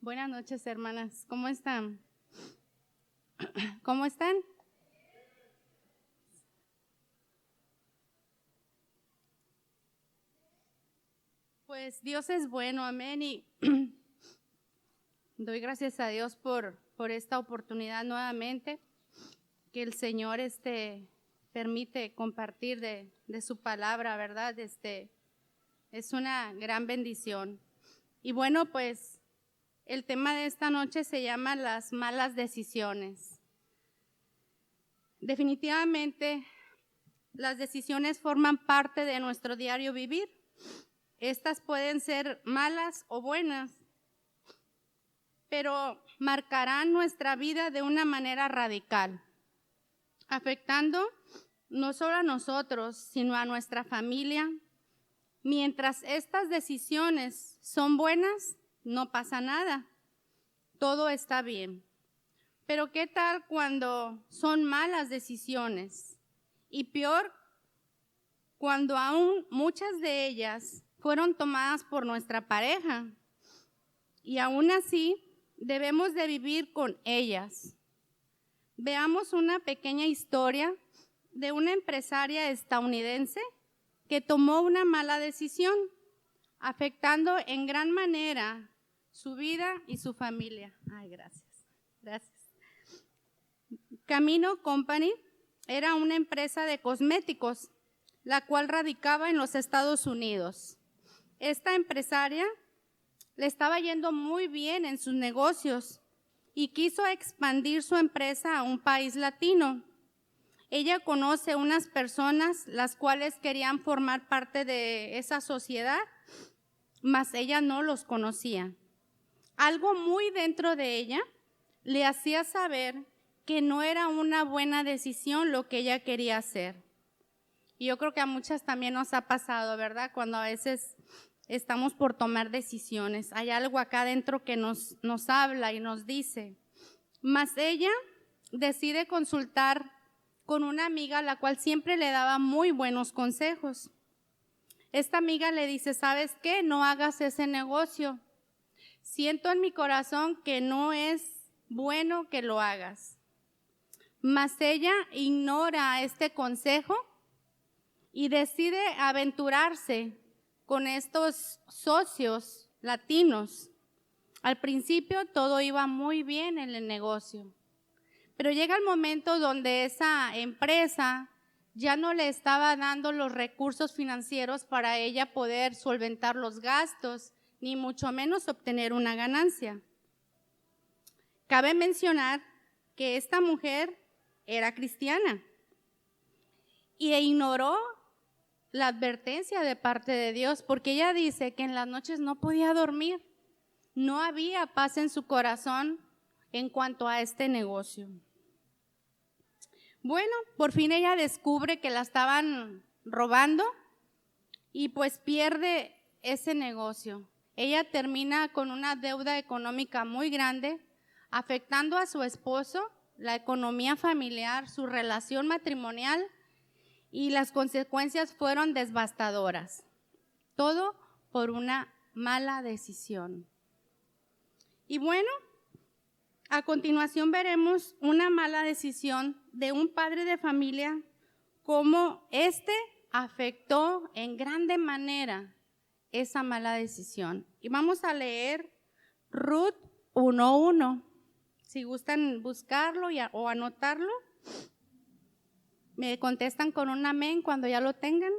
Buenas noches, hermanas. ¿Cómo están? ¿Cómo están? Pues Dios es bueno, amén. Y doy gracias a Dios por esta oportunidad nuevamente que el Señor permite compartir de su palabra, ¿verdad? Es una gran bendición. Y bueno, pues el tema de esta noche se llama las malas decisiones. Definitivamente, las decisiones forman parte de nuestro diario vivir. Estas pueden ser malas o buenas, pero marcarán nuestra vida de una manera radical, afectando no solo a nosotros, sino a nuestra familia. Mientras estas decisiones son buenas, no pasa nada, todo está bien. Pero ¿qué tal cuando son malas decisiones? Y peor, cuando aún muchas de ellas fueron tomadas por nuestra pareja y aún así debemos de vivir con ellas. Veamos una pequeña historia de una empresaria estadounidense que tomó una mala decisión, afectando en gran manera su vida y su familia. Ay, gracias. Camino Company era una empresa de cosméticos, la cual radicaba en los Estados Unidos. Esta empresaria le estaba yendo muy bien en sus negocios y quiso expandir su empresa a un país latino. Ella conoce unas personas las cuales querían formar parte de esa sociedad, mas ella no los conocía. Algo muy dentro de ella le hacía saber que no era una buena decisión lo que ella quería hacer. Y yo creo que a muchas también nos ha pasado, ¿verdad? Cuando a veces estamos por tomar decisiones. Hay algo acá adentro que nos habla y nos dice. Mas ella decide consultar con una amiga, la cual siempre le daba muy buenos consejos. Esta amiga le dice, ¿sabes qué? No hagas ese negocio. Siento en mi corazón que no es bueno que lo hagas. Mas ella ignora este consejo y decide aventurarse con estos socios latinos. Al principio todo iba muy bien en el negocio, pero llega el momento donde esa empresa ya no le estaba dando los recursos financieros para ella poder solventar los gastos, ni mucho menos obtener una ganancia. Cabe mencionar que esta mujer era cristiana y ignoró la advertencia de parte de Dios, porque ella dice que en las noches no podía dormir, no había paz en su corazón en cuanto a este negocio. Bueno, por fin ella descubre que la estaban robando y pues pierde ese negocio. Ella termina con una deuda económica muy grande, afectando a su esposo, la economía familiar, su relación matrimonial, y las consecuencias fueron devastadoras. Todo por una mala decisión. Y bueno, a continuación veremos una mala decisión de un padre de familia, cómo afectó en grande manera esa mala decisión. Y vamos a leer Ruth 1:1. Si gustan buscarlo o anotarlo, me contestan con un amén cuando ya lo tengan.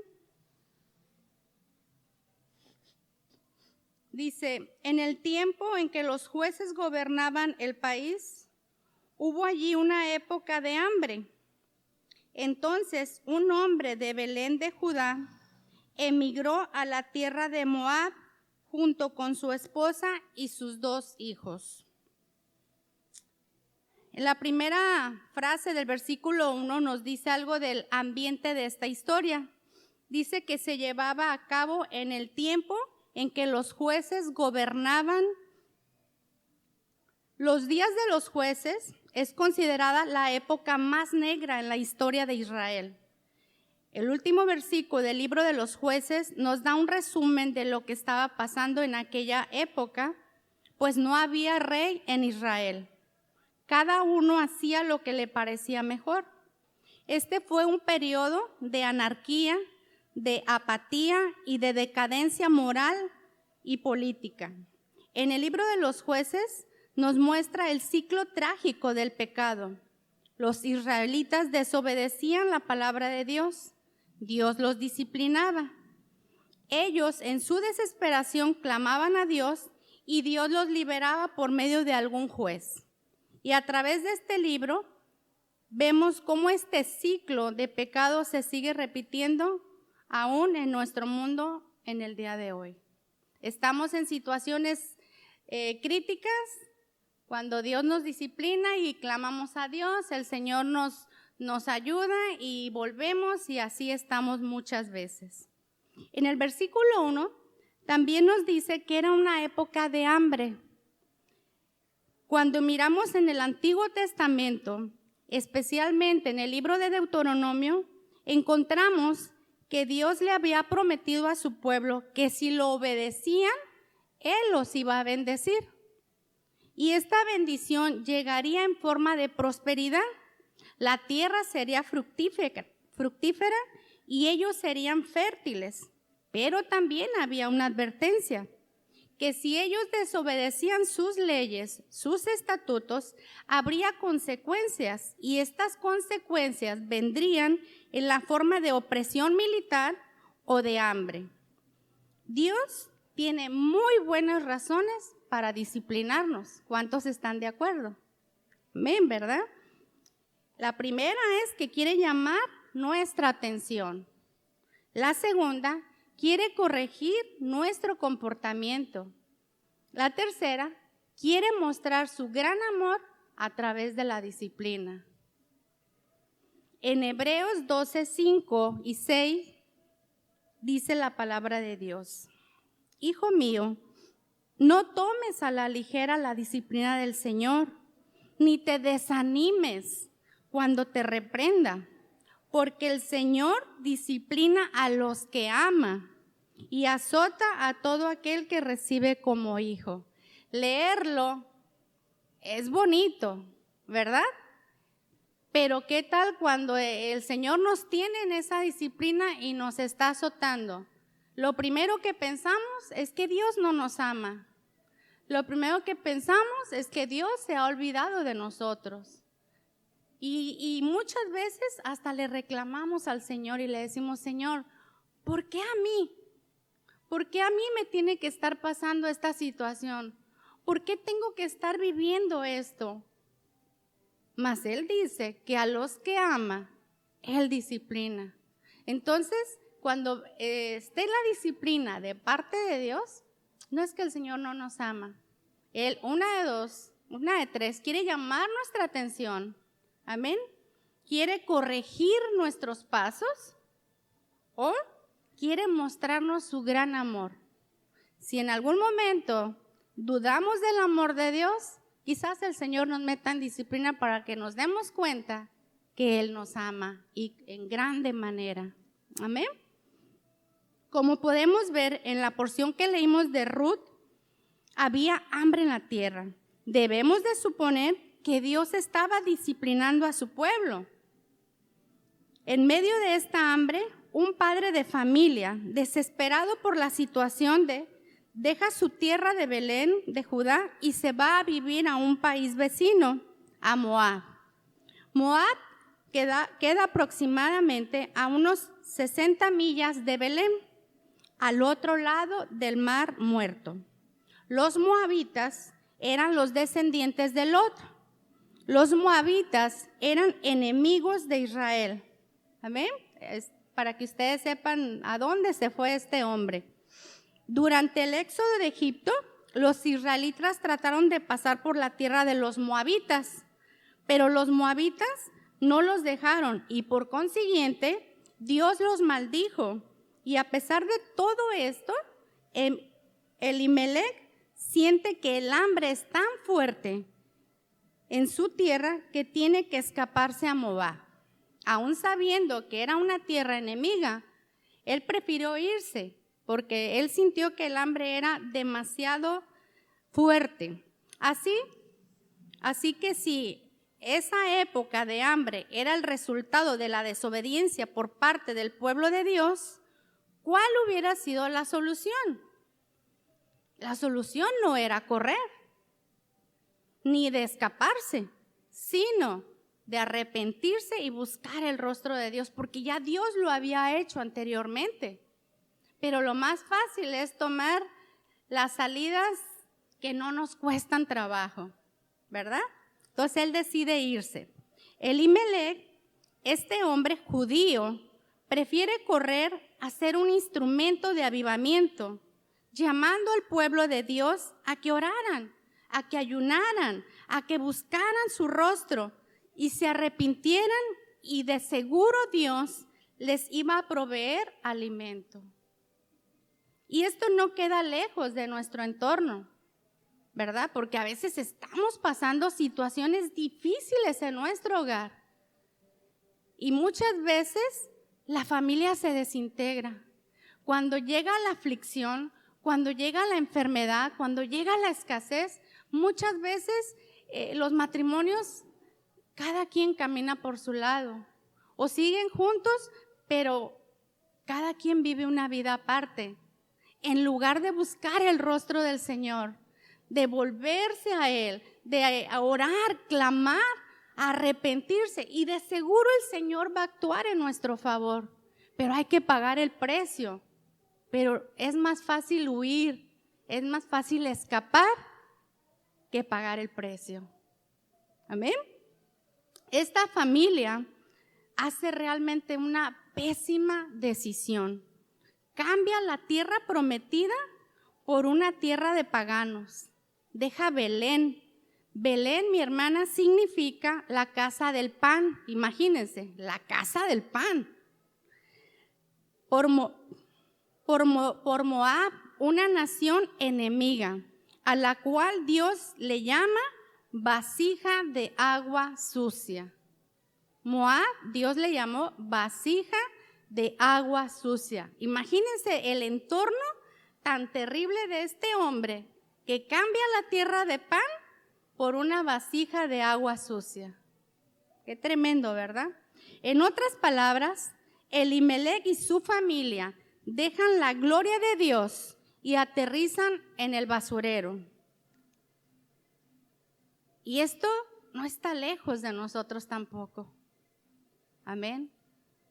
Dice, en el tiempo en que los jueces gobernaban el país, hubo allí una época de hambre. Entonces, un hombre de Belén de Judá emigró a la tierra de Moab junto con su esposa y sus 2 hijos. En la primera frase del versículo 1 nos dice algo del ambiente de esta historia. Dice que se llevaba a cabo en el tiempo en que los jueces gobernaban. Los días de los jueces es considerada la época más negra en la historia de Israel. El último versículo del libro de los jueces nos da un resumen de lo que estaba pasando en aquella época, pues no había rey en Israel. Cada uno hacía lo que le parecía mejor. Este fue un periodo de anarquía, de apatía y de decadencia moral y política. En el libro de los Jueces nos muestra el ciclo trágico del pecado. Los israelitas desobedecían la palabra de Dios. Dios los disciplinaba. Ellos en su desesperación clamaban a Dios y Dios los liberaba por medio de algún juez. Y a través de este libro vemos cómo este ciclo de pecado se sigue repitiendo aún en nuestro mundo en el día de hoy. Estamos en situaciones críticas cuando Dios nos disciplina y clamamos a Dios, el Señor nos ayuda y volvemos y así estamos muchas veces. En el versículo 1 también nos dice que era una época de hambre. Cuando miramos en el Antiguo Testamento, especialmente en el libro de Deuteronomio, encontramos que Dios le había prometido a su pueblo que si lo obedecían, Él los iba a bendecir. Y esta bendición llegaría en forma de prosperidad. La tierra sería fructífera y ellos serían fértiles. Pero también había una advertencia, que si ellos desobedecían sus leyes, sus estatutos, habría consecuencias, y estas consecuencias vendrían en la forma de opresión militar o de hambre. Dios tiene muy buenas razones para disciplinarnos. ¿Cuántos están de acuerdo? Amén, ¿verdad? La primera es que quiere llamar nuestra atención. La segunda, quiere corregir nuestro comportamiento. La tercera, quiere mostrar su gran amor a través de la disciplina. En Hebreos 12, 5 y 6 dice la palabra de Dios: Hijo mío, no tomes a la ligera la disciplina del Señor, ni te desanimes cuando te reprenda, porque el Señor disciplina a los que ama y azota a todo aquel que recibe como hijo. Leerlo es bonito, ¿verdad? Pero ¿qué tal cuando el Señor nos tiene en esa disciplina y nos está azotando? Lo primero que pensamos es que Dios no nos ama. Lo primero que pensamos es que Dios se ha olvidado de nosotros. Y muchas veces hasta le reclamamos al Señor y le decimos: Señor, ¿por qué a mí? ¿Por qué a mí me tiene que estar pasando esta situación? ¿Por qué tengo que estar viviendo esto? Mas Él dice que a los que ama, Él disciplina. Entonces, cuando esté la disciplina de parte de Dios, no es que el Señor no nos ama. Él, una de tres, quiere llamar nuestra atención. Amén. Quiere corregir nuestros pasos o quiere mostrarnos su gran amor. Si en algún momento dudamos del amor de Dios, quizás el Señor nos meta en disciplina para que nos demos cuenta que Él nos ama y en grande manera. Amén. Como podemos ver en la porción que leímos de Ruth, había hambre en la tierra. Debemos de suponer que Dios estaba disciplinando a su pueblo. En medio de esta hambre, un padre de familia, desesperado por la situación, deja su tierra de Belén, de Judá, y se va a vivir a un país vecino, a Moab. Moab queda aproximadamente a unos 60 millas de Belén, al otro lado del Mar Muerto. Los moabitas eran los descendientes de Lot. Los moabitas eran enemigos de Israel. Amén. Es para que ustedes sepan a dónde se fue este hombre. Durante el éxodo de Egipto, los israelitas trataron de pasar por la tierra de los moabitas, pero los moabitas no los dejaron y por consiguiente Dios los maldijo. Y a pesar de todo esto, Elimelech siente que el hambre es tan fuerte en su tierra que tiene que escaparse a Moab. Aún sabiendo que era una tierra enemiga, él prefirió irse porque él sintió que el hambre era demasiado fuerte. Así que si esa época de hambre era el resultado de la desobediencia por parte del pueblo de Dios, ¿cuál hubiera sido la solución? La solución no era correr, ni de escaparse, sino de arrepentirse y buscar el rostro de Dios, porque ya Dios lo había hecho anteriormente. Pero lo más fácil es tomar las salidas que no nos cuestan trabajo, ¿verdad? Entonces él decide irse. Elimelec, este hombre judío, prefiere correr a ser un instrumento de avivamiento, llamando al pueblo de Dios a que oraran, a que ayunaran, a que buscaran su rostro y se arrepintieran, y de seguro Dios les iba a proveer alimento. Y esto no queda lejos de nuestro entorno, ¿verdad? Porque a veces estamos pasando situaciones difíciles en nuestro hogar y muchas veces la familia se desintegra. Cuando llega la aflicción, cuando llega la enfermedad, cuando llega la escasez, muchas veces los matrimonios, cada quien camina por su lado o siguen juntos, pero cada quien vive una vida aparte. En lugar de buscar el rostro del Señor, de volverse a Él, de orar, clamar, arrepentirse, y de seguro el Señor va a actuar en nuestro favor, pero hay que pagar el precio. Pero es más fácil huir, es más fácil escapar que pagar el precio. Amén. Esta familia hace realmente una pésima decisión. Cambia la tierra prometida por una tierra de paganos. Deja Belén. Belén, mi hermana, significa la casa del pan. Imagínense, la casa del pan. Por Moab, una nación enemiga, a la cual Dios le llama vasija de agua sucia. Moab, Dios le llamó vasija de agua sucia. Imagínense el entorno tan terrible de este hombre que cambia la tierra de pan por una vasija de agua sucia. Qué tremendo, ¿verdad? En otras palabras, Elimelec y su familia dejan la gloria de Dios y aterrizan en el basurero. Y esto no está lejos de nosotros tampoco. Amén.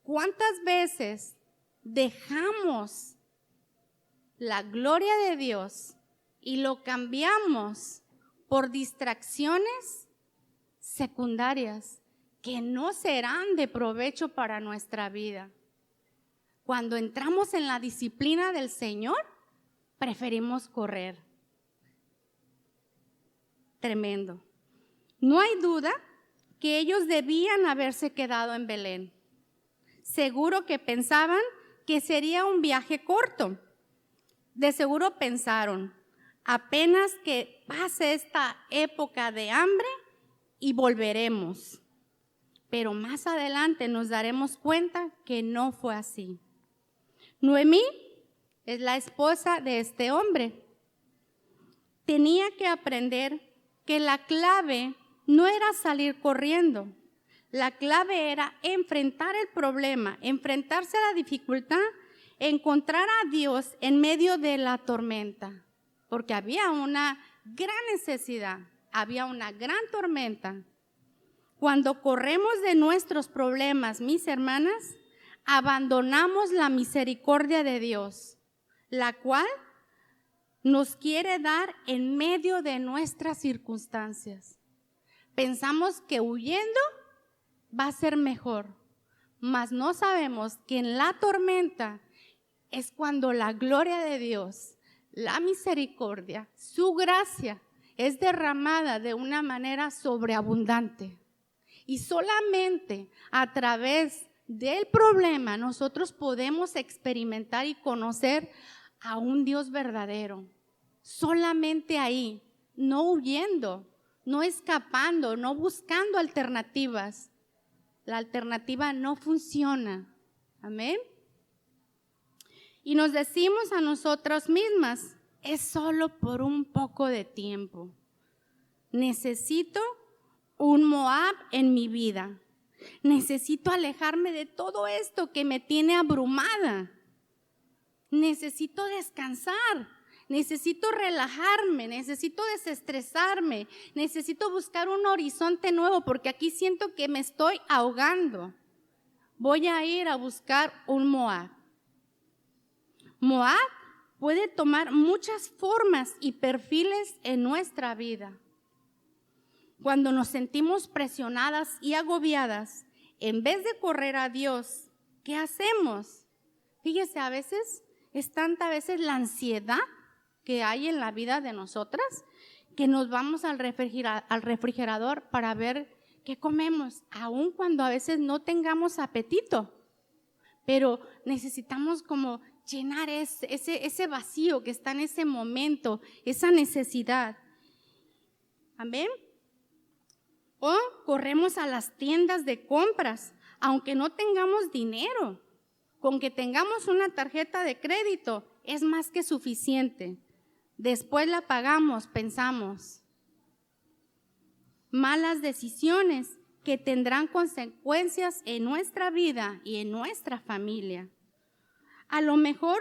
¿Cuántas veces dejamos la gloria de Dios y lo cambiamos por distracciones secundarias que no serán de provecho para nuestra vida? Cuando entramos en la disciplina del Señor, preferimos correr. Tremendo. No hay duda que ellos debían haberse quedado en Belén. Seguro que pensaban que sería un viaje corto. De seguro pensaron, apenas que pase esta época de hambre y volveremos. Pero más adelante nos daremos cuenta que no fue así. Noemí es la esposa de este hombre. Tenía que aprender que la clave no era salir corriendo. La clave era enfrentar el problema, enfrentarse a la dificultad, encontrar a Dios en medio de la tormenta, porque había una gran necesidad, había una gran tormenta. Cuando corremos de nuestros problemas, mis hermanas, abandonamos la misericordia de Dios, la cual nos quiere dar en medio de nuestras circunstancias. Pensamos que huyendo va a ser mejor, mas no sabemos que en la tormenta es cuando la gloria de Dios, la misericordia, su gracia es derramada de una manera sobreabundante. Y solamente a través del problema nosotros podemos experimentar y conocer a un Dios verdadero. Solamente ahí, no huyendo, no escapando, no buscando alternativas. La alternativa no funciona. Amén. Y nos decimos a nosotras mismas, es solo por un poco de tiempo. Necesito un Moab en mi vida. Necesito alejarme de todo esto que me tiene abrumada. Necesito descansar, necesito relajarme, necesito desestresarme, necesito buscar un horizonte nuevo porque aquí siento que me estoy ahogando. Voy a ir a buscar un Moab. Moab puede tomar muchas formas y perfiles en nuestra vida. Cuando nos sentimos presionadas y agobiadas, en vez de correr a Dios, ¿qué hacemos? Fíjese, a veces es tanta la ansiedad que hay en la vida de nosotras que nos vamos al refrigerador para ver qué comemos, aun cuando a veces no tengamos apetito. Pero necesitamos como llenar ese vacío que está en ese momento, esa necesidad. Amén. O corremos a las tiendas de compras, aunque no tengamos dinero. Con que tengamos una tarjeta de crédito es más que suficiente. Después la pagamos, pensamos. Malas decisiones que tendrán consecuencias en nuestra vida y en nuestra familia. A lo mejor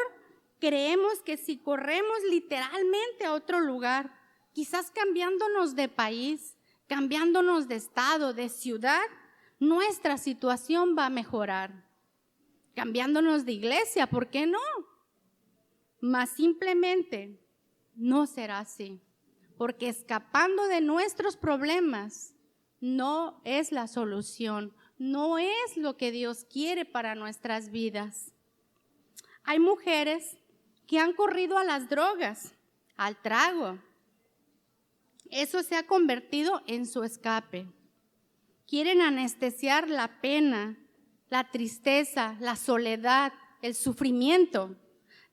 creemos que si corremos literalmente a otro lugar, quizás cambiándonos de país, cambiándonos de estado, de ciudad, nuestra situación va a mejorar. Cambiándonos de iglesia, ¿por qué no? Mas simplemente no será así, porque escapando de nuestros problemas no es la solución, no es lo que Dios quiere para nuestras vidas. Hay mujeres que han corrido a las drogas, al trago. Eso se ha convertido en su escape. Quieren anestesiar la pena, la tristeza, la soledad, el sufrimiento,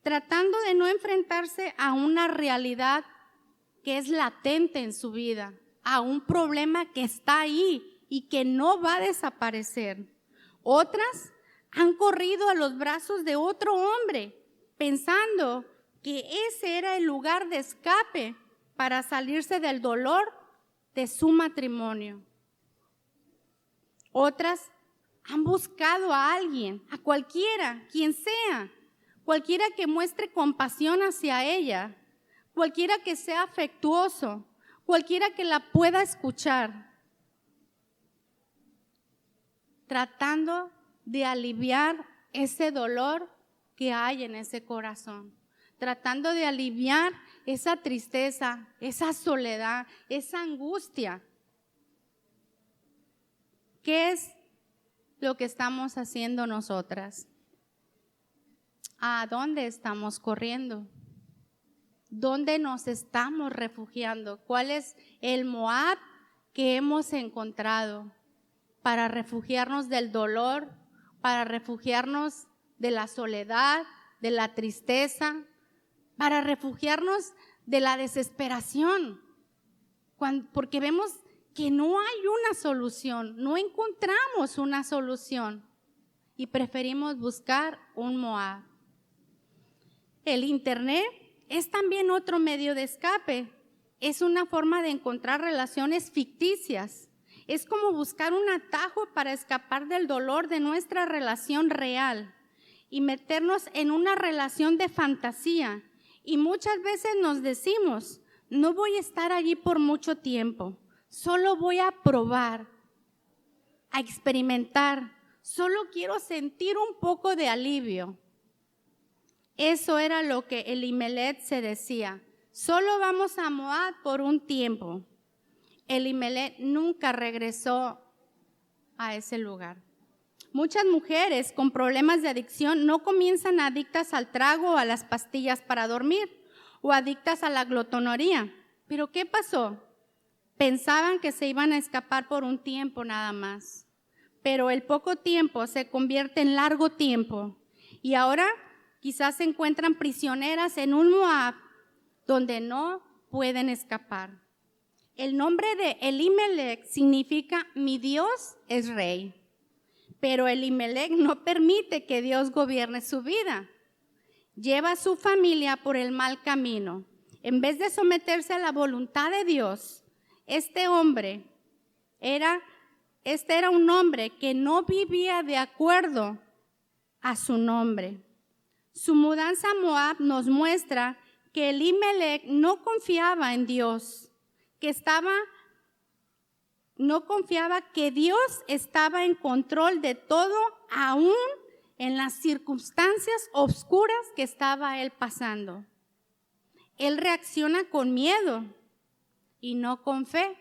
tratando de no enfrentarse a una realidad que es latente en su vida, a un problema que está ahí y que no va a desaparecer. Otras han corrido a los brazos de otro hombre, pensando que ese era el lugar de escape para salirse del dolor de su matrimonio. Otras han buscado a alguien, a cualquiera, quien sea, cualquiera que muestre compasión hacia ella, cualquiera que sea afectuoso, cualquiera que la pueda escuchar, tratando de aliviar ese dolor que hay en ese corazón, tratando de aliviar esa tristeza, esa soledad, esa angustia. ¿Qué es lo que estamos haciendo nosotras? ¿A dónde estamos corriendo? ¿Dónde nos estamos refugiando? ¿Cuál es el Moab que hemos encontrado para refugiarnos del dolor, para refugiarnos de la soledad, de la tristeza, para refugiarnos de la desesperación? Porque vemos que no hay una solución, no encontramos una solución y preferimos buscar un Moab. El internet es también otro medio de escape, es una forma de encontrar relaciones ficticias, es como buscar un atajo para escapar del dolor de nuestra relación real y meternos en una relación de fantasía. Y muchas veces nos decimos, no voy a estar allí por mucho tiempo, solo voy a probar, a experimentar, solo quiero sentir un poco de alivio. Eso era lo que Elimelech se decía, solo vamos a Moab por un tiempo. Elimelech nunca regresó a ese lugar. Muchas mujeres con problemas de adicción no comienzan adictas al trago o a las pastillas para dormir o adictas a la glotonería. ¿Pero qué pasó? Pensaban que se iban a escapar por un tiempo nada más, pero el poco tiempo se convierte en largo tiempo y ahora quizás se encuentran prisioneras en un Moab donde no pueden escapar. El nombre de Elimelech significa mi Dios es rey, pero Elimelech no permite que Dios gobierne su vida. Lleva a su familia por el mal camino. En vez de someterse a la voluntad de Dios, este era un hombre que no vivía de acuerdo a su nombre. Su mudanza a Moab nos muestra que Elimelec no confiaba en Dios, no confiaba que Dios estaba en control de todo, aún en las circunstancias oscuras que estaba él pasando. Él reacciona con miedo y no con fe.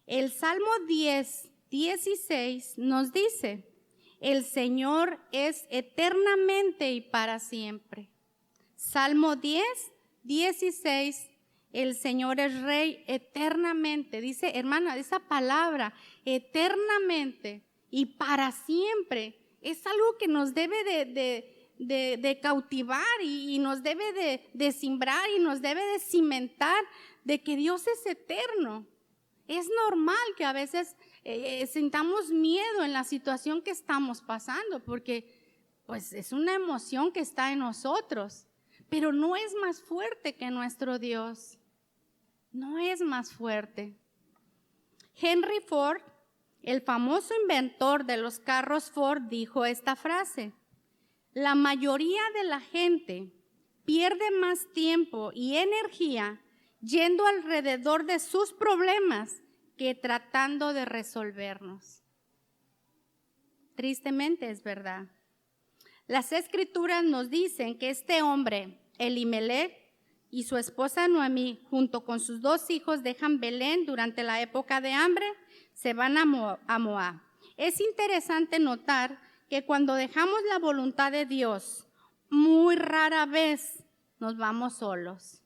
El Salmo 10:16 nos dice: el Señor es eternamente y para siempre. Salmo 10:16, el Señor es Rey eternamente. Dice, hermana, esa palabra, eternamente y para siempre, es algo que nos debe de cautivar y nos debe de simbrar y nos debe de cimentar de que Dios es eterno. Es normal que a veces sintamos miedo en la situación que estamos pasando, porque pues es una emoción que está en nosotros, pero no es más fuerte que nuestro Dios. No es más fuerte. Henry Ford, el famoso inventor de los carros Ford, dijo esta frase: la mayoría de la gente pierde más tiempo y energía yendo alrededor de sus problemas que tratando de resolvernos. Tristemente es verdad. Las Escrituras nos dicen que este hombre, Elimelec, y su esposa Noemí, junto con sus 2 hijos, dejan Belén durante la época de hambre, se van a Moab. Es interesante notar que cuando dejamos la voluntad de Dios, muy rara vez nos vamos solos.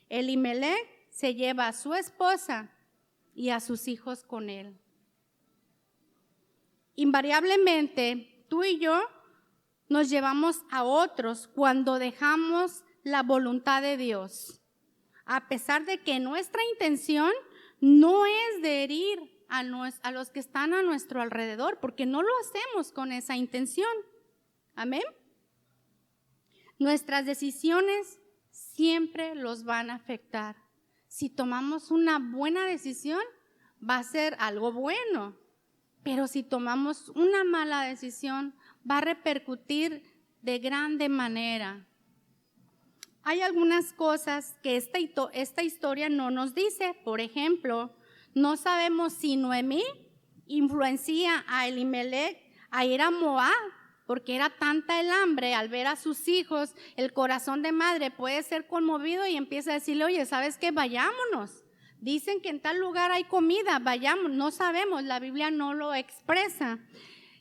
Elimelec se lleva a su esposa y a sus hijos con él. Invariablemente, tú y yo nos llevamos a otros cuando dejamos la voluntad de Dios, a pesar de que nuestra intención no es de herir a los que están a nuestro alrededor, porque no lo hacemos con esa intención. Amén. Nuestras decisiones siempre los van a afectar. Si tomamos una buena decisión, va a ser algo bueno, pero si tomamos una mala decisión, va a repercutir de grande manera. Hay algunas cosas que esta historia no nos dice. Por ejemplo, no sabemos si Noemí influencia a Elimelec a ir a Moab, porque era tanta el hambre al ver a sus hijos. El corazón de madre puede ser conmovido y empieza a decirle: oye, ¿sabes qué? Vayámonos. Dicen que en tal lugar hay comida, vayamos. No sabemos, la Biblia no lo expresa,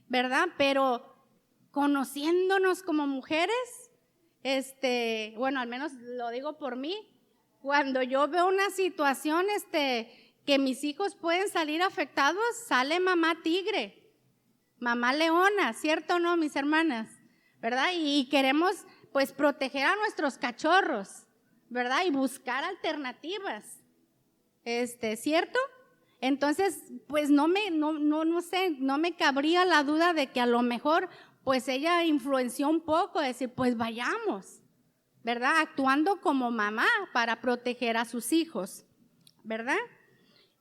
¿verdad? Pero conociéndonos como mujeres, bueno, al menos lo digo por mí, cuando yo veo una situación que mis hijos pueden salir afectados, sale mamá tigre, mamá leona, ¿cierto o no, mis hermanas? ¿Verdad? Y queremos pues proteger a nuestros cachorros, ¿verdad? Y buscar alternativas, ¿cierto? Entonces, pues no me cabría la duda de que a lo mejor pues ella influenció un poco, decir, pues vayamos, ¿verdad? Actuando como mamá para proteger a sus hijos, ¿verdad?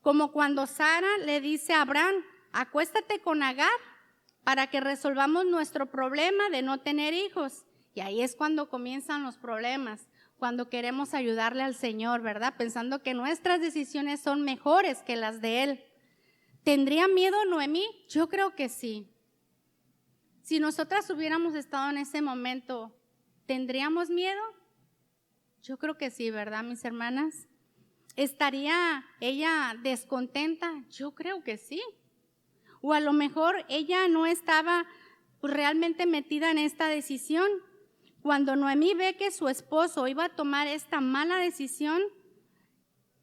Como cuando Sara le dice a Abraham: acuéstate con Agar para que resolvamos nuestro problema de no tener hijos. Y ahí es cuando comienzan los problemas, cuando queremos ayudarle al Señor, ¿verdad? Pensando que nuestras decisiones son mejores que las de Él. ¿Tendría miedo Noemí? Yo creo que sí. Si nosotras hubiéramos estado en ese momento, ¿tendríamos miedo? Yo creo que sí, ¿verdad, mis hermanas? ¿Estaría ella descontenta? Yo creo que sí. O a lo mejor ella no estaba realmente metida en esta decisión. Cuando Noemí ve que su esposo iba a tomar esta mala decisión,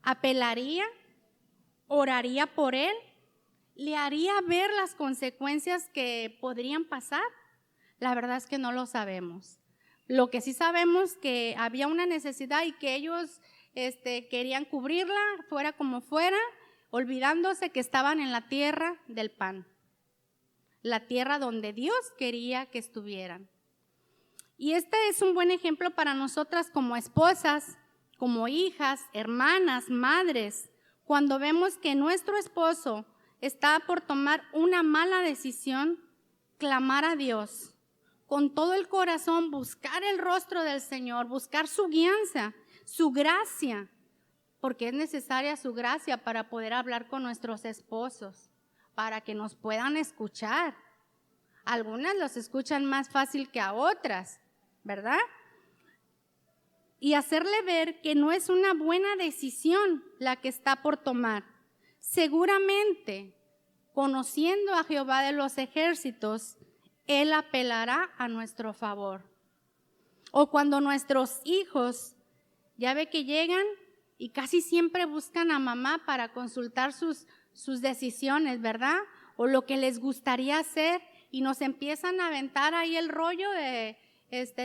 apelaría, oraría por él, le haría ver las consecuencias que podrían pasar. La verdad es que no lo sabemos. Lo que sí sabemos que había una necesidad y que ellos querían cubrirla, fuera como fuera, olvidándose que estaban en la tierra del pan, la tierra donde Dios quería que estuvieran. Y este es un buen ejemplo para nosotras como esposas, como hijas, hermanas, madres, cuando vemos que nuestro esposo está por tomar una mala decisión, clamar a Dios, con todo el corazón, buscar el rostro del Señor, buscar su guianza, su gracia, porque es necesaria su gracia para poder hablar con nuestros esposos, para que nos puedan escuchar. Algunas los escuchan más fácil que a otras, ¿verdad? Y hacerle ver que no es una buena decisión la que está por tomar. Seguramente, conociendo a Jehová de los ejércitos, Él apelará a nuestro favor. O cuando nuestros hijos, ya ve que llegan y casi siempre buscan a mamá para consultar sus decisiones, ¿verdad? O lo que les gustaría hacer, y nos empiezan a aventar ahí el rollo de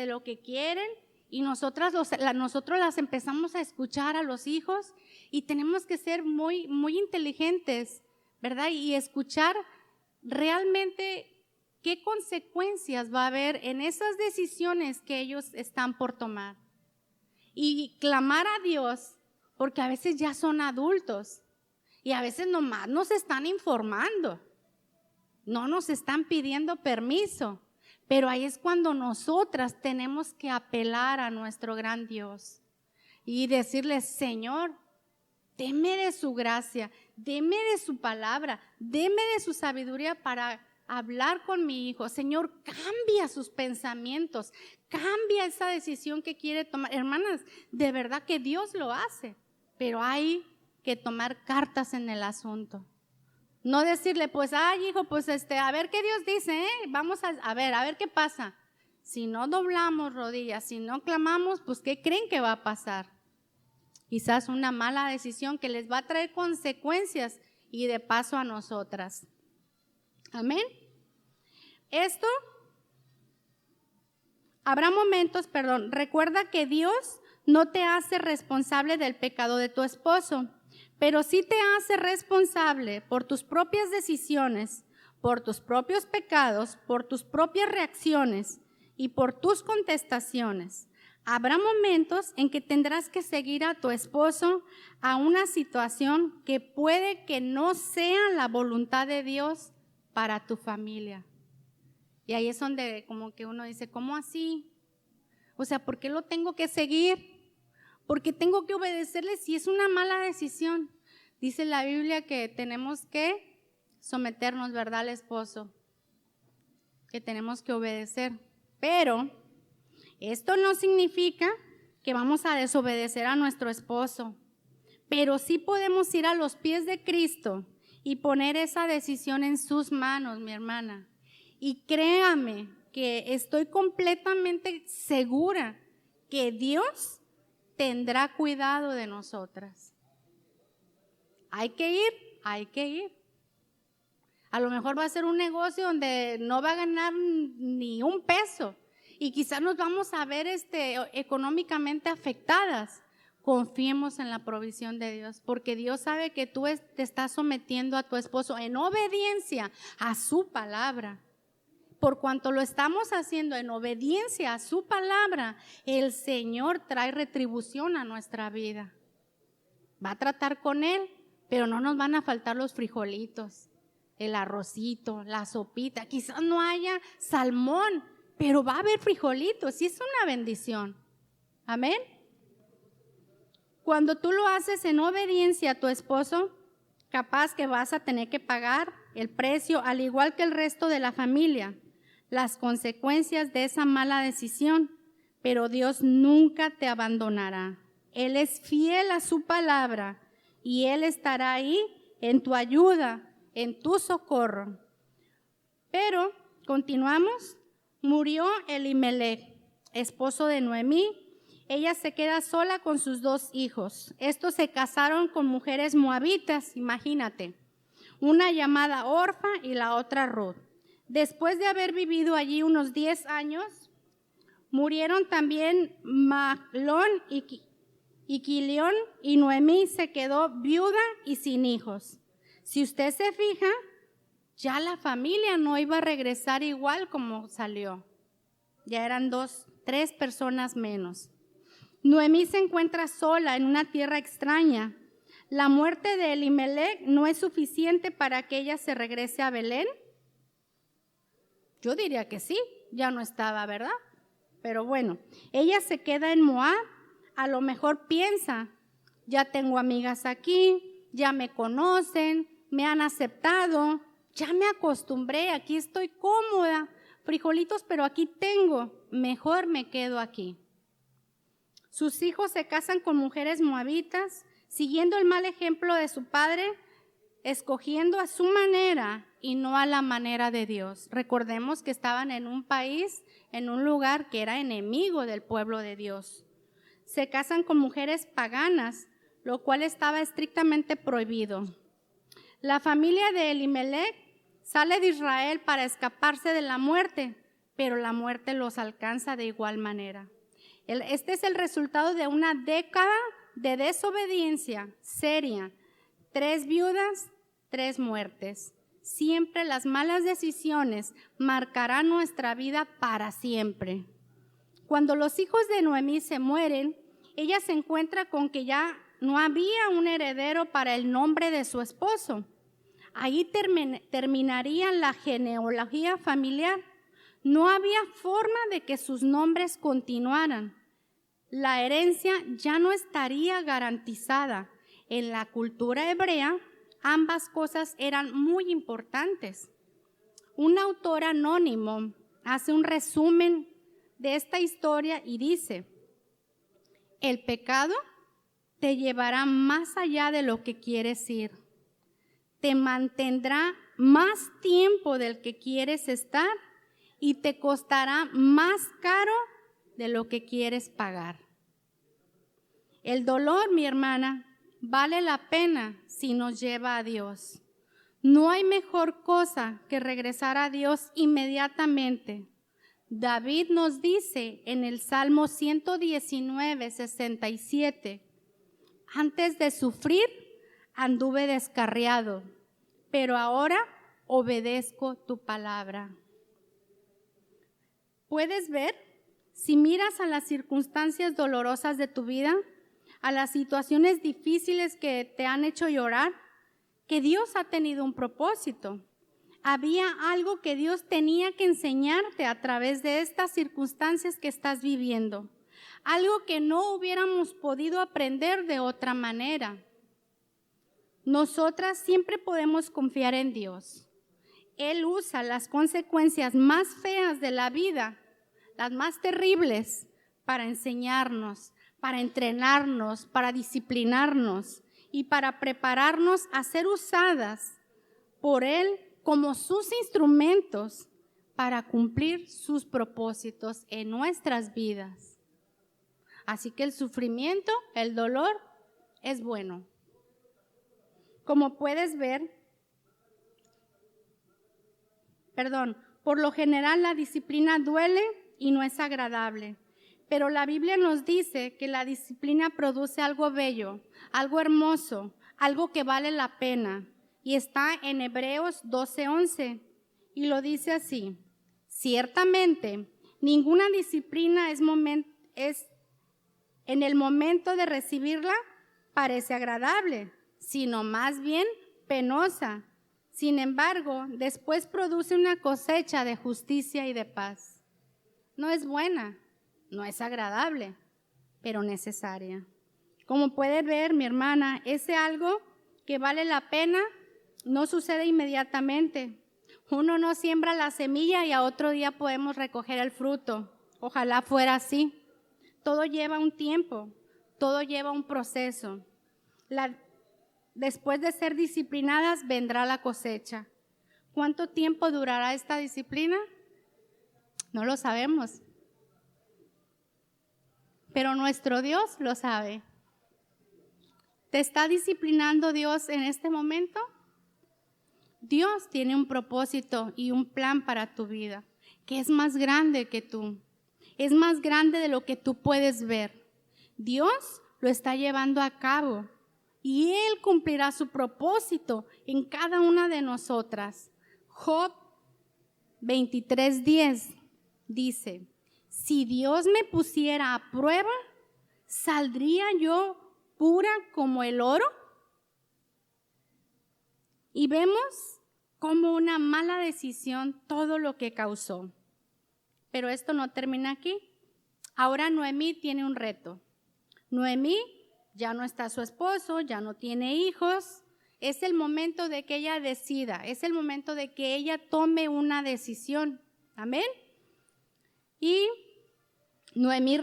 lo que quieren, y nosotros las empezamos a escuchar a los hijos, y tenemos que ser muy, muy inteligentes, ¿verdad? Y escuchar realmente qué consecuencias va a haber en esas decisiones que ellos están por tomar. Y clamar a Dios, porque a veces ya son adultos y a veces nomás nos están informando, no nos están pidiendo permiso, pero ahí es cuando nosotras tenemos que apelar a nuestro gran Dios y decirle: Señor, deme de su gracia, deme de su palabra, deme de su sabiduría para hablar con mi hijo. Señor, cambia sus pensamientos, cambia esa decisión que quiere tomar. Hermanas, de verdad que Dios lo hace, pero hay que tomar cartas en el asunto. No decirle, pues, ay, hijo, pues, a ver qué Dios dice, vamos a ver qué pasa. Si no doblamos rodillas, si no clamamos, pues, ¿qué creen que va a pasar? Quizás una mala decisión que les va a traer consecuencias y de paso a nosotras. Amén. Recuerda que Dios no te hace responsable del pecado de tu esposo, pero sí te hace responsable por tus propias decisiones, por tus propios pecados, por tus propias reacciones y por tus contestaciones. Habrá momentos en que tendrás que seguir a tu esposo a una situación que puede que no sea la voluntad de Dios para tu familia. Y ahí es donde como que uno dice, ¿cómo así? O sea, ¿por qué lo tengo que seguir? ¿Por qué tengo que obedecerle si es una mala decisión? Dice la Biblia que tenemos que someternos, ¿verdad?, al esposo, que tenemos que obedecer. Pero esto no significa que vamos a desobedecer a nuestro esposo, pero sí podemos ir a los pies de Cristo y poner esa decisión en sus manos, mi hermana. Y créame que estoy completamente segura que Dios tendrá cuidado de nosotras. Hay que ir. A lo mejor va a ser un negocio donde no va a ganar ni un peso y quizás nos vamos a ver económicamente afectadas. Confiemos en la provisión de Dios, porque Dios sabe que tú te estás sometiendo a tu esposo en obediencia a su palabra. Por cuanto lo estamos haciendo en obediencia a su palabra, el Señor trae retribución a nuestra vida. Va a tratar con Él, pero no nos van a faltar los frijolitos, el arrocito, la sopita. Quizás no haya salmón, pero va a haber frijolitos y es una bendición. Amén. Cuando tú lo haces en obediencia a tu esposo, capaz que vas a tener que pagar el precio, al igual que el resto de la familia, las consecuencias de esa mala decisión, pero Dios nunca te abandonará. Él es fiel a su palabra y Él estará ahí en tu ayuda, en tu socorro. Pero, continuamos, murió Elimelech, esposo de Noemí. Ella se queda sola con sus 2 hijos. Estos se casaron con mujeres moabitas, imagínate, una llamada Orfa y la otra Ruth. Después de haber vivido allí unos 10 años, murieron también Mahlón y Quilión, y Noemí se quedó viuda y sin hijos. Si usted se fija, ya la familia no iba a regresar igual como salió. Ya eran 2, 3 personas menos. Noemí se encuentra sola en una tierra extraña. ¿La muerte de Elimelec no es suficiente para que ella se regrese a Belén? Yo diría que sí, ya no estaba, ¿verdad? Pero bueno, ella se queda en Moab, a lo mejor piensa, ya tengo amigas aquí, ya me conocen, me han aceptado, ya me acostumbré, aquí estoy cómoda, frijolitos, pero aquí tengo, mejor me quedo aquí. Sus hijos se casan con mujeres moabitas, siguiendo el mal ejemplo de su padre, escogiendo a su manera y no a la manera de Dios. Recordemos que estaban en un país, en un lugar que era enemigo del pueblo de Dios. Se casan con mujeres paganas, lo cual estaba estrictamente prohibido. La familia de Elimelec sale de Israel para escaparse de la muerte, pero la muerte los alcanza de igual manera. Este es el resultado de una década de desobediencia seria. 3 viudas, 3 muertes. Siempre las malas decisiones marcarán nuestra vida para siempre. Cuando los hijos de Noemí se mueren, ella se encuentra con que ya no había un heredero para el nombre de su esposo. Ahí terminaría la genealogía familiar. No había forma de que sus nombres continuaran. La herencia ya no estaría garantizada. En la cultura hebrea, ambas cosas eran muy importantes. Un autor anónimo hace un resumen de esta historia y dice: el pecado te llevará más allá de lo que quieres ir. Te mantendrá más tiempo del que quieres estar y te costará más caro de lo que quieres pagar. El dolor, mi hermana, vale la pena si nos lleva a Dios. No hay mejor cosa que regresar a Dios inmediatamente. David nos dice en el Salmo 119, 67, antes de sufrir anduve descarriado, pero ahora obedezco tu palabra. ¿Puedes ver? Si miras a las circunstancias dolorosas de tu vida, a las situaciones difíciles que te han hecho llorar, que Dios ha tenido un propósito. Había algo que Dios tenía que enseñarte a través de estas circunstancias que estás viviendo. Algo que no hubiéramos podido aprender de otra manera. Nosotras siempre podemos confiar en Dios. Él usa las consecuencias más feas de la vida, las más terribles, para enseñarnos, para entrenarnos, para disciplinarnos y para prepararnos a ser usadas por Él como sus instrumentos para cumplir sus propósitos en nuestras vidas. Así que el sufrimiento, el dolor, es bueno. Como puedes ver, por lo general la disciplina duele y no es agradable. Pero la Biblia nos dice que la disciplina produce algo bello, algo hermoso, algo que vale la pena. Y está en Hebreos 12:11. Y lo dice así: ciertamente, ninguna disciplina es en el momento de recibirla parece agradable, sino más bien penosa. Sin embargo, después produce una cosecha de justicia y de paz. No es buena. No es agradable, pero necesaria. Como puede ver, mi hermana, ese algo que vale la pena no sucede inmediatamente. Uno no siembra la semilla y a otro día podemos recoger el fruto. Ojalá fuera así. Todo lleva un tiempo, todo lleva un proceso. Después de ser disciplinadas vendrá la cosecha. ¿Cuánto tiempo durará esta disciplina? No lo sabemos. Pero nuestro Dios lo sabe. ¿Te está disciplinando Dios en este momento? Dios tiene un propósito y un plan para tu vida, que es más grande que tú. Es más grande de lo que tú puedes ver. Dios lo está llevando a cabo y Él cumplirá su propósito en cada una de nosotras. Job 23:10 dice: si Dios me pusiera a prueba, ¿Saldría yo pura como el oro? Y vemos como una mala decisión todo lo que causó. Pero esto no termina aquí. Ahora Noemí tiene un reto. Noemí ya no está su esposo, ya no tiene hijos. Es el momento de que ella decida, es el momento de que ella tome una decisión. Amén. Y Noemí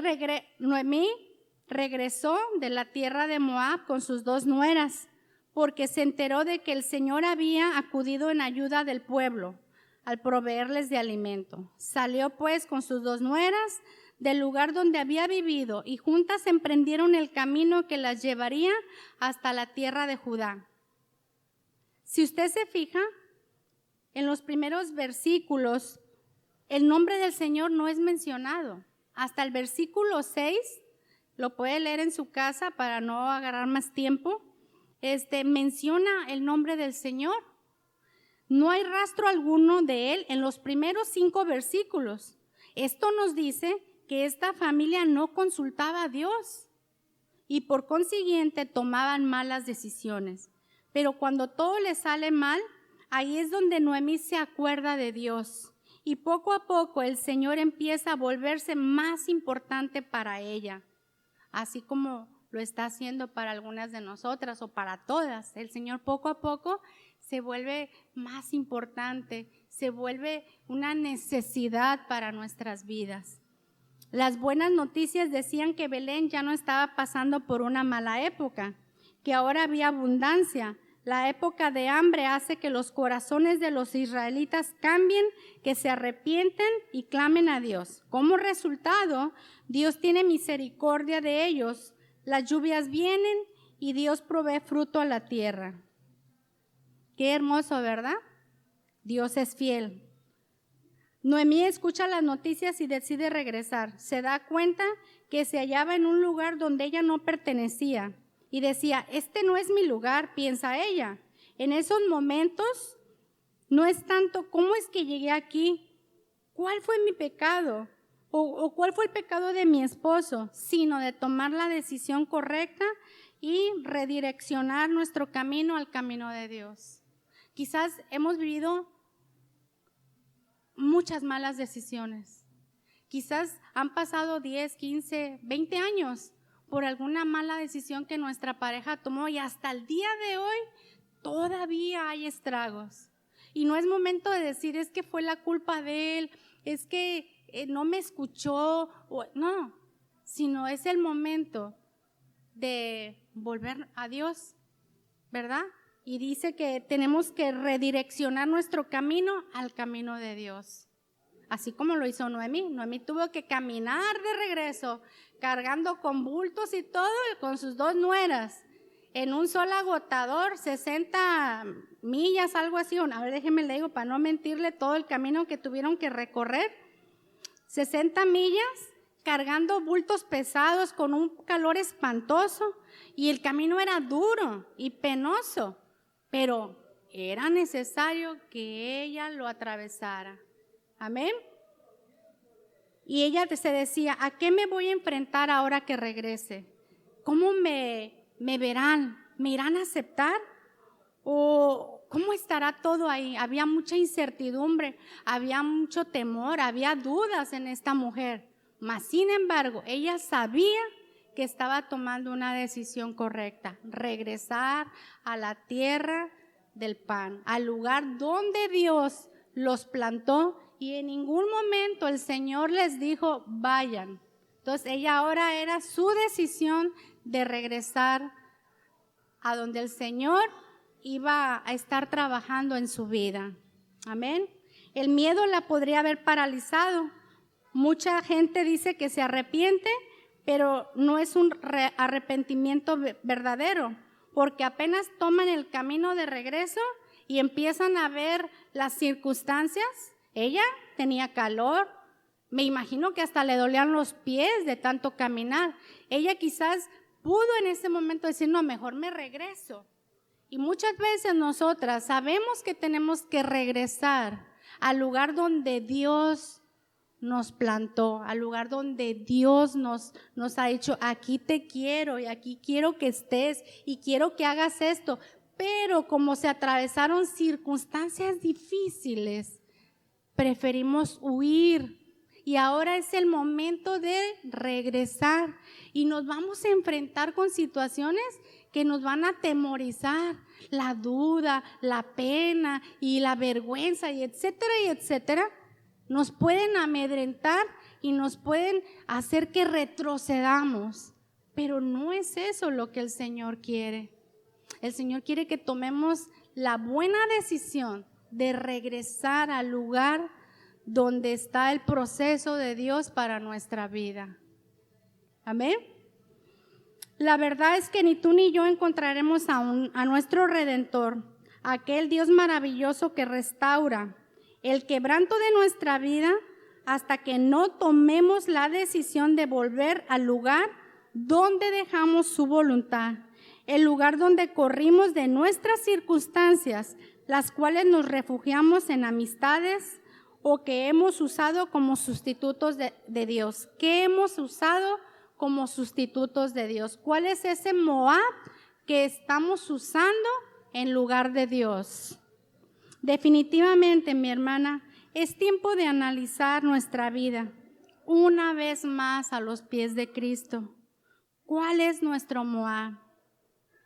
regresó de la tierra de Moab con sus 2 nueras, porque se enteró de que el Señor había acudido en ayuda del pueblo al proveerles de alimento. Salió pues con sus 2 nueras del lugar donde había vivido y juntas emprendieron el camino que las llevaría hasta la tierra de Judá. Si usted se fija, en los primeros versículos, el nombre del Señor no es mencionado. Hasta el versículo 6, lo puede leer en su casa para no agarrar más tiempo, menciona el nombre del Señor. No hay rastro alguno de él en los primeros 5 versículos. Esto nos dice que esta familia no consultaba a Dios y por consiguiente tomaban malas decisiones. Pero cuando todo le sale mal, ahí es donde Noemí se acuerda de Dios. Y poco a poco el Señor empieza a volverse más importante para ella, así como lo está haciendo para algunas de nosotras o para todas. El Señor poco a poco se vuelve más importante, se vuelve una necesidad para nuestras vidas. Las buenas noticias decían que Belén ya no estaba pasando por una mala época, que ahora había abundancia. La época de hambre hace que los corazones de los israelitas cambien, que se arrepienten y clamen a Dios. Como resultado, Dios tiene misericordia de ellos. Las lluvias vienen y Dios provee fruto a la tierra. Qué hermoso, ¿verdad? Dios es fiel. Noemí escucha las noticias y decide regresar. Se da cuenta que se hallaba en un lugar donde ella no pertenecía. Y decía, este no es mi lugar, piensa ella. En esos momentos no es tanto cómo es que llegué aquí, cuál fue mi pecado o cuál fue el pecado de mi esposo, sino de tomar la decisión correcta y redireccionar nuestro camino al camino de Dios. Quizás hemos vivido muchas malas decisiones. Quizás han pasado 10, 15, 20 años por alguna mala decisión que nuestra pareja tomó y hasta el día de hoy todavía hay estragos. Y no es momento de decir, es que fue la culpa de él, es que no me escuchó, no, sino es el momento de volver a Dios, ¿verdad? Y dice que tenemos que redireccionar nuestro camino al camino de Dios. Así como lo hizo Noemí. Noemí tuvo que caminar de regreso, cargando con bultos y todo, con sus 2 nueras, en un solo agotador, 60 millas, algo así. A ver, déjenme le digo para no mentirle todo el camino que tuvieron que recorrer. 60 millas, cargando bultos pesados con un calor espantoso. Y el camino era duro y penoso, pero era necesario que ella lo atravesara. Amén. Y ella se decía, ¿a qué me voy a enfrentar ahora que regrese? ¿Cómo me verán? ¿Me irán a aceptar? ¿O cómo estará todo ahí? Había mucha incertidumbre, había mucho temor, había dudas en esta mujer. Mas, sin embargo, ella sabía que estaba tomando una decisión correcta, regresar a la tierra del pan, al lugar donde Dios los plantó. Y en ningún momento el Señor les dijo, vayan. Entonces ella ahora era su decisión de regresar a donde el Señor iba a estar trabajando en su vida. Amén. El miedo la podría haber paralizado. Mucha gente dice que se arrepiente, pero no es un arrepentimiento verdadero, porque apenas toman el camino de regreso y empiezan a ver las circunstancias. Ella tenía calor, me imagino que hasta le dolían los pies de tanto caminar. Ella quizás pudo en ese momento decir, no, mejor me regreso. Y muchas veces nosotras sabemos que tenemos que regresar al lugar donde Dios nos plantó, al lugar donde Dios nos ha dicho, aquí te quiero y aquí quiero que estés y quiero que hagas esto. Pero como se atravesaron circunstancias difíciles, preferimos huir. Y ahora es el momento de regresar y nos vamos a enfrentar con situaciones que nos van a atemorizar, la duda, la pena y la vergüenza y etcétera, nos pueden amedrentar y nos pueden hacer que retrocedamos, pero no es eso lo que el Señor quiere. El Señor quiere que tomemos la buena decisión de regresar al lugar donde está el proceso de Dios para nuestra vida. Amén. La verdad es que ni tú ni yo encontraremos a nuestro Redentor, aquel Dios maravilloso que restaura el quebranto de nuestra vida hasta que no tomemos la decisión de volver al lugar donde dejamos su voluntad, el lugar donde corrimos de nuestras circunstancias, las cuales nos refugiamos en amistades o que hemos usado como sustitutos de Dios. ¿Qué hemos usado como sustitutos de Dios? ¿Cuál es ese Moab que estamos usando en lugar de Dios? Definitivamente, mi hermana, es tiempo de analizar nuestra vida una vez más a los pies de Cristo. ¿Cuál es nuestro Moab?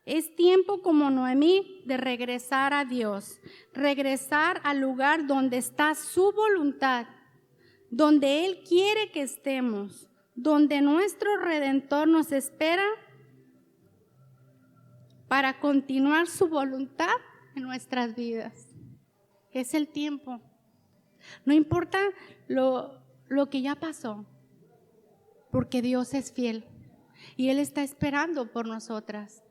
Es tiempo, como Noemí, de regresar a Dios, regresar al lugar donde está su voluntad, donde Él quiere que estemos, donde nuestro Redentor nos espera para continuar su voluntad en nuestras vidas. Es el tiempo. No importa lo que ya pasó, porque Dios es fiel y Él está esperando por nosotras.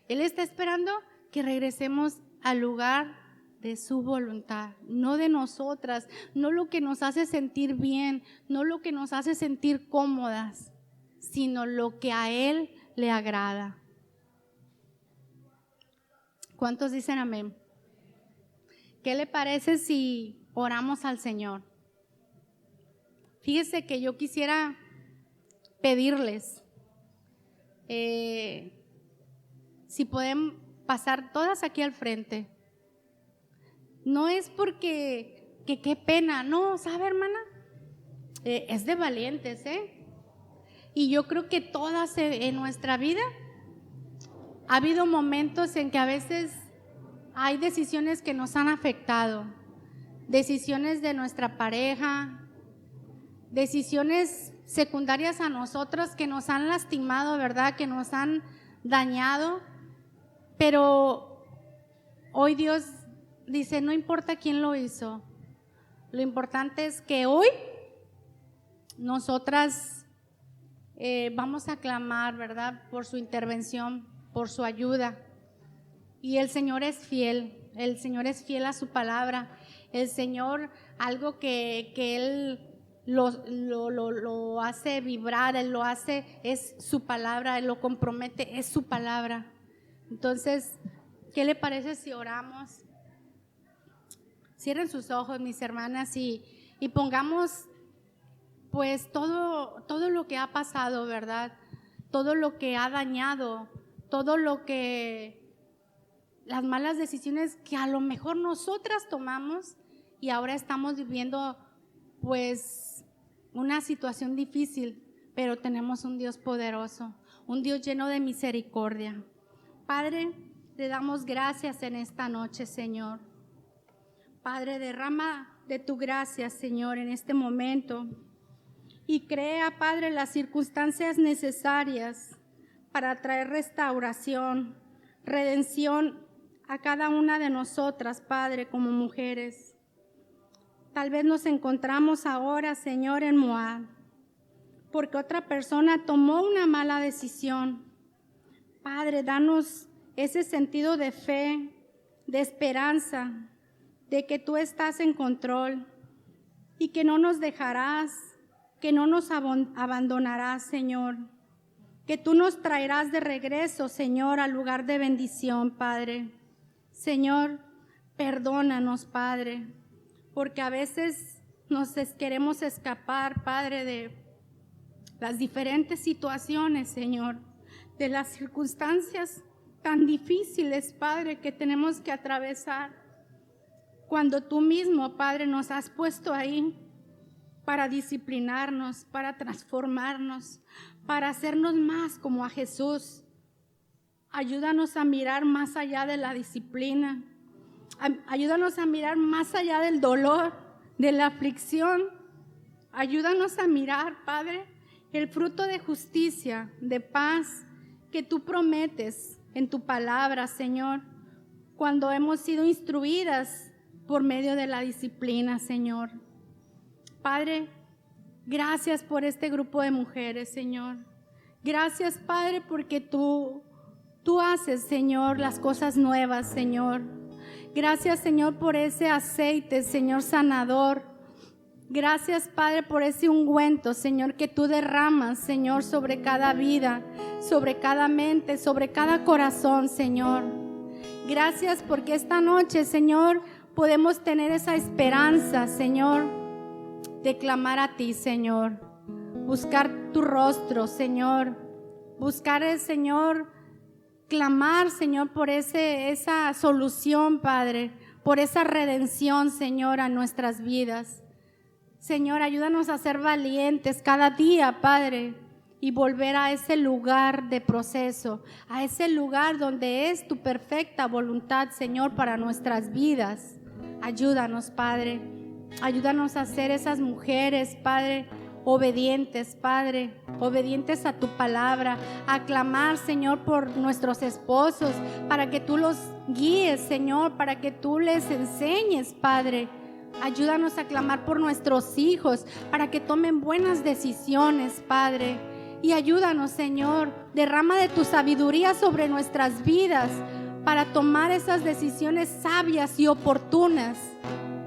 Él está esperando que regresemos al lugar de su voluntad, no de nosotras, no lo que nos hace sentir bien, no lo que nos hace sentir cómodas, sino lo que a Él le agrada. ¿Cuántos dicen amén? ¿Qué le parece si oramos al Señor? Fíjese que yo quisiera pedirles si pueden pasar todas aquí al frente. No es porque qué pena, no, ¿sabe, hermana? Es de valientes, Y yo creo que todas en nuestra vida ha habido momentos en que a veces hay decisiones que nos han afectado, decisiones de nuestra pareja, decisiones secundarias a nosotros que nos han lastimado, ¿verdad? Que nos han dañado. Pero hoy Dios dice, no importa quién lo hizo, lo importante es que hoy nosotras vamos a clamar, ¿verdad? Por su intervención, por su ayuda. Y el Señor es fiel a su palabra. El Señor, algo que Él lo hace vibrar, Él lo hace, es su palabra, Él lo compromete, es su palabra. Entonces, ¿qué le parece si oramos? Cierren sus ojos, mis hermanas, y pongamos pues todo lo que ha pasado, ¿verdad? Todo lo que ha dañado, todo lo que, las malas decisiones que a lo mejor nosotras tomamos y ahora estamos viviendo pues una situación difícil, pero tenemos un Dios poderoso, un Dios lleno de misericordia. Padre, te damos gracias en esta noche, Señor. Padre, derrama de tu gracia, Señor, en este momento y crea, Padre, las circunstancias necesarias para traer restauración, redención a cada una de nosotras, Padre, como mujeres. Tal vez nos encontramos ahora, Señor, en Moab, porque otra persona tomó una mala decisión. Padre, danos ese sentido de fe, de esperanza, de que tú estás en control y que no nos dejarás, que no nos abandonarás, Señor, que tú nos traerás de regreso, Señor, al lugar de bendición, Padre. Señor, perdónanos, Padre, porque a veces queremos escapar, Padre, de las diferentes situaciones, Señor, de las circunstancias tan difíciles, Padre, que tenemos que atravesar, cuando tú mismo, Padre, nos has puesto ahí para disciplinarnos, para transformarnos, para hacernos más como a Jesús. Ayúdanos a mirar más allá de la disciplina. Ayúdanos a mirar más allá del dolor, de la aflicción. Ayúdanos a mirar, Padre, el fruto de justicia, de paz que tú prometes en tu palabra, Señor, cuando hemos sido instruidas por medio de la disciplina, Señor. Padre, gracias por este grupo de mujeres, Señor. Gracias, Padre, porque tú haces, Señor, las cosas nuevas, Señor. Gracias, Señor, por ese aceite, Señor, sanador. Gracias, Padre, por ese ungüento, Señor, que tú derramas, Señor, sobre cada vida, sobre cada mente, sobre cada corazón, Señor. Gracias porque esta noche, Señor, podemos tener esa esperanza, Señor, de clamar a ti, Señor. Buscar tu rostro, Señor. Buscar el Señor, clamar, Señor, por esa solución, Padre, por esa redención, Señor, a nuestras vidas. Señor, ayúdanos a ser valientes cada día, Padre, y volver a ese lugar de proceso, a ese lugar donde es tu perfecta voluntad, Señor, para nuestras vidas. Ayúdanos, Padre. Ayúdanos a ser esas mujeres, Padre, obedientes, Padre, obedientes a tu palabra, a clamar, Señor, por nuestros esposos, para que tú los guíes, Señor, para que tú les enseñes, Padre. Ayúdanos a clamar por nuestros hijos, para que tomen buenas decisiones, Padre. Y ayúdanos, Señor, derrama de tu sabiduría sobre nuestras vidas, para tomar esas decisiones sabias y oportunas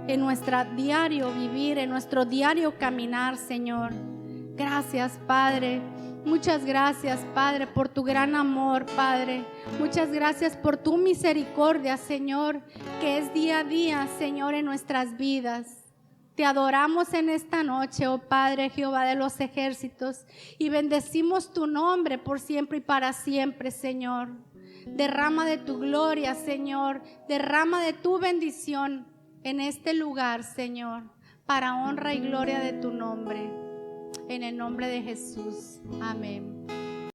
en nuestro diario vivir, en nuestro diario caminar, Señor. Gracias, Padre. Muchas gracias, Padre, por tu gran amor, Padre. Muchas gracias por tu misericordia, Señor, que es día a día, Señor, en nuestras vidas. Te adoramos en esta noche, oh Padre, Jehová de los ejércitos, y bendecimos tu nombre por siempre y para siempre, Señor. Derrama de tu gloria, Señor. Derrama de tu bendición en este lugar, Señor, para honra y gloria de tu nombre. En el nombre de Jesús. Amén.